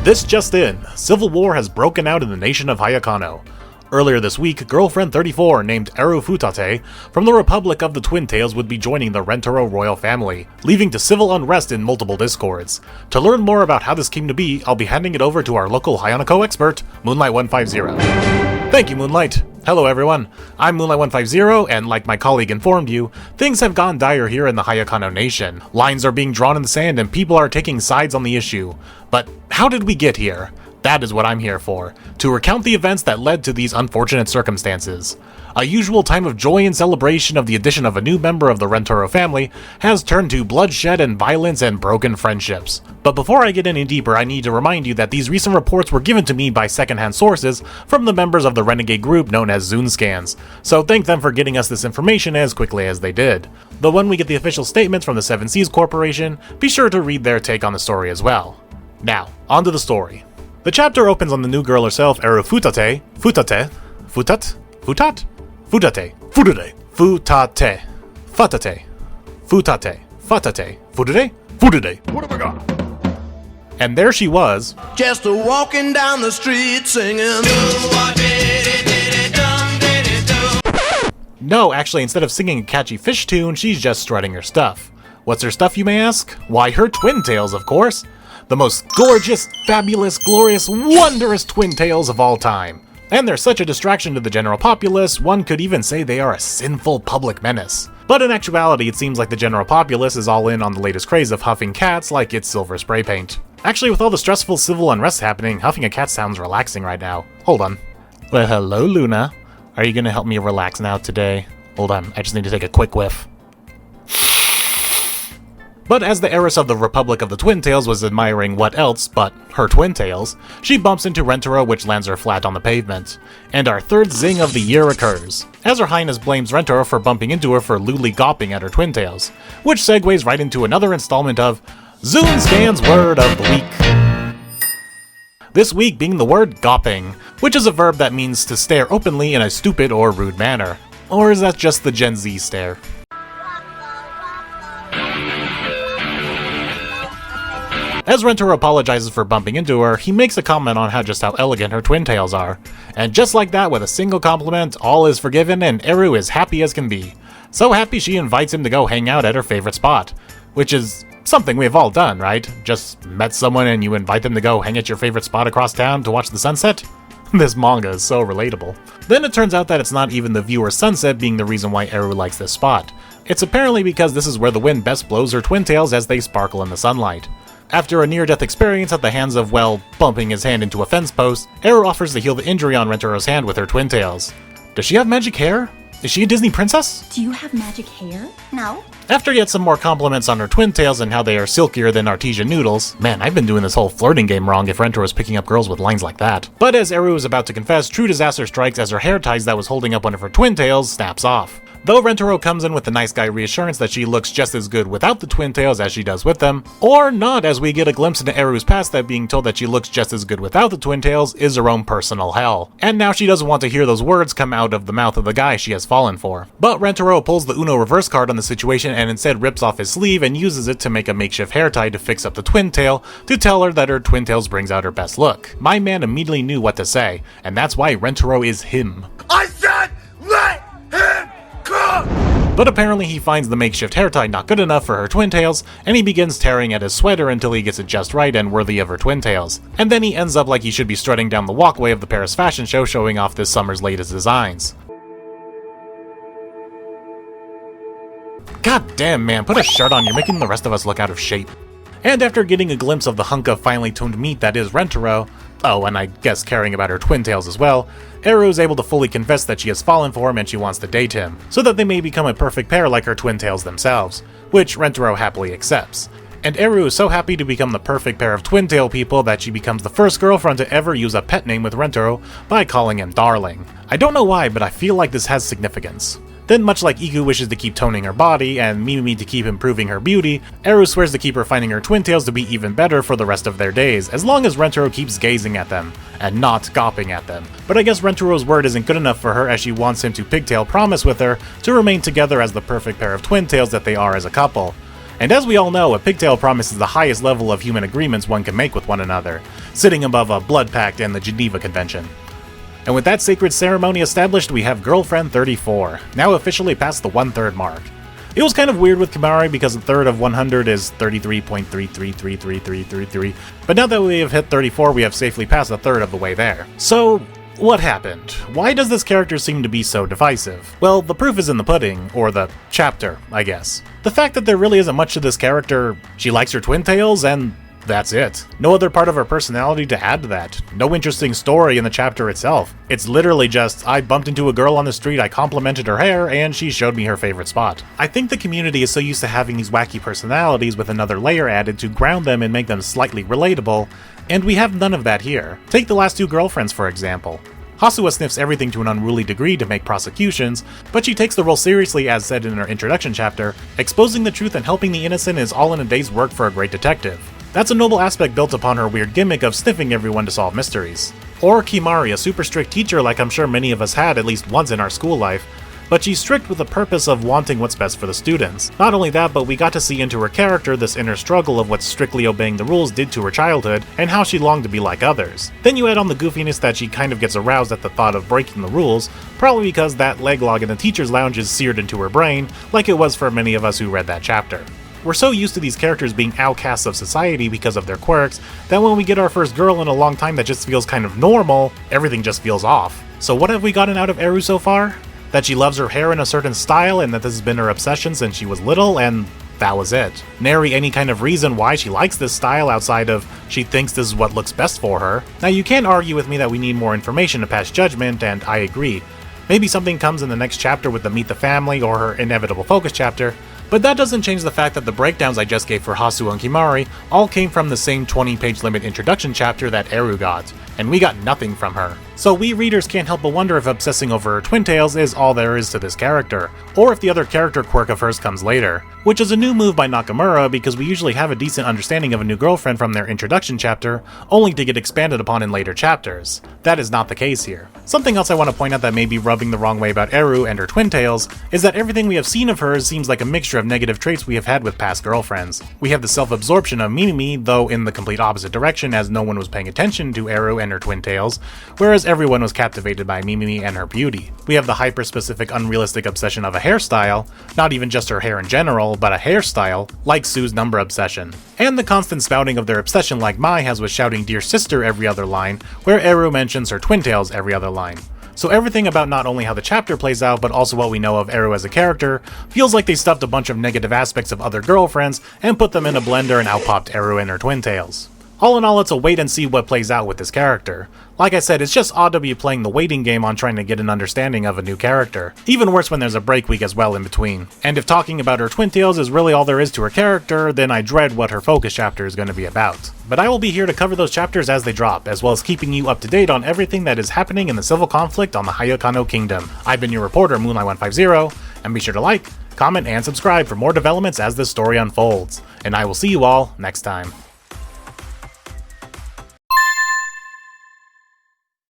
This just in, civil war has broken out in the nation of Hayakano. Earlier this week, Girlfriend 34 named Eru Futate from the Republic of the Twintails would be joining the Rentaro royal family, leading to civil unrest in multiple discords. To learn more about how this came to be, I'll be handing it over to our local Hayakano expert, Moonlight150. Thank you, Moonlight. Hello everyone, I'm Moonlight150, and like my colleague informed you, things have gone dire here in the Hayakano nation. Lines are being drawn in the sand and people are taking sides on the issue. But how did we get here? That is what I'm here for, to recount the events that led to these unfortunate circumstances. A usual time of joy and celebration of the addition of a new member of the Rentaro family has turned to bloodshed and violence and broken friendships. But before I get any deeper, I need to remind you that these recent reports were given to me by secondhand sources from the members of the renegade group known as Zoonscans, so thank them for getting us this information as quickly as they did. Though when we get the official statements from the Seven Seas Corporation, be sure to read their take on the story as well. Now, on to the story. The chapter opens on the new girl herself, Eru Futate, Futate, Futate, Futate, Futate, Futate, Futate, Futate, Futate, Futate, Futate, Futate. What have I got? And there she was, just walking down the street singing. No, actually, instead of singing a catchy fish tune, she's just strutting her stuff. What's her stuff, you may ask? Why, her Twintails, of course. The most gorgeous, fabulous, glorious, wondrous Twintails of all time. And they're such a distraction to the general populace, one could even say they are a sinful public menace. But in actuality, it seems like the general populace is all in on the latest craze of huffing cats like it's silver spray paint. Actually, with all the stressful civil unrest happening, huffing a cat sounds relaxing right now. Hold on. Well, hello, Luna. Are you gonna help me relax now today? Hold on, I just need to take a quick whiff. But as the heiress of the Republic of the Twintails was admiring what else but her Twintails, she bumps into Rentaro, which lands her flat on the pavement. And our third zing of the year occurs, as Her Highness blames Rentaro for bumping into her for lewdly gawping at her Twintails, which segues right into another installment of Zoonscan's Word of the Week. This week being the word gawping, which is a verb that means to stare openly in a stupid or rude manner. Or is that just the Gen Z stare? As Rentaro apologizes for bumping into her, he makes a comment on how elegant her Twintails are. And just like that, with a single compliment, all is forgiven and Eru is happy as can be. So happy she invites him to go hang out at her favorite spot. Which is something we've all done, right? Just met someone and you invite them to go hang at your favorite spot across town to watch the sunset? This manga is so relatable. Then it turns out that it's not even the viewer's sunset being the reason why Eru likes this spot. It's apparently because this is where the wind best blows her Twintails as they sparkle in the sunlight. After a near-death experience at the hands of, well, bumping his hand into a fence post, Eru offers to heal the injury on Rentaro's hand with her Twintails. Does she have magic hair? Is she a Disney princess? Do you have magic hair? No. After yet some more compliments on her Twintails and how they are silkier than artesian noodles, man, I've been doing this whole flirting game wrong if Rentaro is picking up girls with lines like that. But as Eru is about to confess, true disaster strikes as her hair ties that was holding up one of her Twintails snaps off. Though Rentaro comes in with the nice guy reassurance that she looks just as good without the Twintails as she does with them, or not, as we get a glimpse into Eru's past that being told that she looks just as good without the Twintails is her own personal hell. And now she doesn't want to hear those words come out of the mouth of the guy she has fallen for. But Rentaro pulls the Uno reverse card on the situation and instead rips off his sleeve and uses it to make a makeshift hair tie to fix up the Twintail to tell her that her Twintails brings out her best look. My man immediately knew what to say, and that's why Rentaro is him. I said let him come! But apparently he finds the makeshift hair tie not good enough for her Twintails, and he begins tearing at his sweater until he gets it just right and worthy of her Twintails. And then he ends up like he should be strutting down the walkway of the Paris fashion show showing off this summer's latest designs. God damn, man, put a shirt on, you're making the rest of us look out of shape. And after getting a glimpse of the hunk of finely toned meat that is Rentaro, oh, and I guess caring about her Twintails as well, Eru is able to fully confess that she has fallen for him and she wants to date him, so that they may become a perfect pair like her Twintails themselves, which Rentaro happily accepts. And Eru is so happy to become the perfect pair of Twintail people that she becomes the first girlfriend to ever use a pet name with Rentaro by calling him Darling. I don't know why, but I feel like this has significance. Then, much like Iku wishes to keep toning her body, and Mimi to keep improving her beauty, Eru swears to keep her finding her Twintails to be even better for the rest of their days, as long as Rentaro keeps gazing at them, and not gawping at them. But I guess Rentaro's word isn't good enough for her, as she wants him to pigtail promise with her to remain together as the perfect pair of Twintails that they are as a couple. And as we all know, a pigtail promises the highest level of human agreements one can make with one another, sitting above a blood pact and the Geneva Convention. And with that sacred ceremony established, we have Girlfriend 34, now officially past the 1/3 mark. It was kind of weird with Kimari because a third of 100 is 33.33333333, but now that we have hit 34, we have safely passed a third of the way there. So, what happened? Why does this character seem to be so divisive? Well, the proof is in the pudding, or the chapter, I guess. The fact that there really isn't much to this character, she likes her Twintails, and that's it. No other part of her personality to add to that. No interesting story in the chapter itself. It's literally just, I bumped into a girl on the street, I complimented her hair, and she showed me her favorite spot. I think the community is so used to having these wacky personalities with another layer added to ground them and make them slightly relatable, and we have none of that here. Take the last two girlfriends for example. Hasuwa sniffs everything to an unruly degree to make prosecutions, but she takes the role seriously as said in her introduction chapter. Exposing the truth and helping the innocent is all in a day's work for a great detective. That's a noble aspect built upon her weird gimmick of sniffing everyone to solve mysteries. Or Kimari, a super strict teacher like I'm sure many of us had at least once in our school life, but she's strict with the purpose of wanting what's best for the students. Not only that, but we got to see into her character this inner struggle of what strictly obeying the rules did to her childhood, and how she longed to be like others. Then you add on the goofiness that she kind of gets aroused at the thought of breaking the rules, probably because that leg log in the teacher's lounge is seared into her brain, like it was for many of us who read that chapter. We're so used to these characters being outcasts of society because of their quirks, that when we get our first girl in a long time that just feels kind of normal, everything just feels off. So what have we gotten out of Eru so far? That she loves her hair in a certain style and that this has been her obsession since she was little, and that was it. Nary any kind of reason why she likes this style outside of she thinks this is what looks best for her. Now you can argue with me that we need more information to pass judgment, and I agree. Maybe something comes in the next chapter with the Meet the Family or her inevitable focus chapter, but that doesn't change the fact that the breakdowns I just gave for Hasuwa and Kimari all came from the same 20-page limit introduction chapter that Eru got, and we got nothing from her. So we readers can't help but wonder if obsessing over her Twintails is all there is to this character, or if the other character quirk of hers comes later. Which is a new move by Nakamura because we usually have a decent understanding of a new girlfriend from their introduction chapter, only to get expanded upon in later chapters. That is not the case here. Something else I want to point out that may be rubbing the wrong way about Eru and her Twintails is that everything we have seen of hers seems like a mixture of negative traits we have had with past girlfriends. We have the self-absorption of Mimimi, though in the complete opposite direction as no one was paying attention to Eru and her Twintails, whereas everyone was captivated by Mimimi and her beauty. We have the hyper-specific unrealistic obsession of a hairstyle, not even just her hair in general, but a hairstyle, like Sue's number obsession. And the constant spouting of their obsession like Mai has with shouting dear sister every other line, where Eru mentions her Twintails every other line. So everything about not only how the chapter plays out, but also what we know of Eru as a character, feels like they stuffed a bunch of negative aspects of other girlfriends and put them in a blender and out popped Eru and her Twintails. All in all, it's a wait and see what plays out with this character. Like I said, it's just odd to be playing the waiting game on trying to get an understanding of a new character. Even worse when there's a break week as well in between. And if talking about her Twintails is really all there is to her character, then I dread what her focus chapter is going to be about. But I will be here to cover those chapters as they drop, as well as keeping you up to date on everything that is happening in the civil conflict on the Hayakano Kingdom. I've been your reporter, Moonlight150, and be sure to like, comment, and subscribe for more developments as this story unfolds. And I will see you all next time.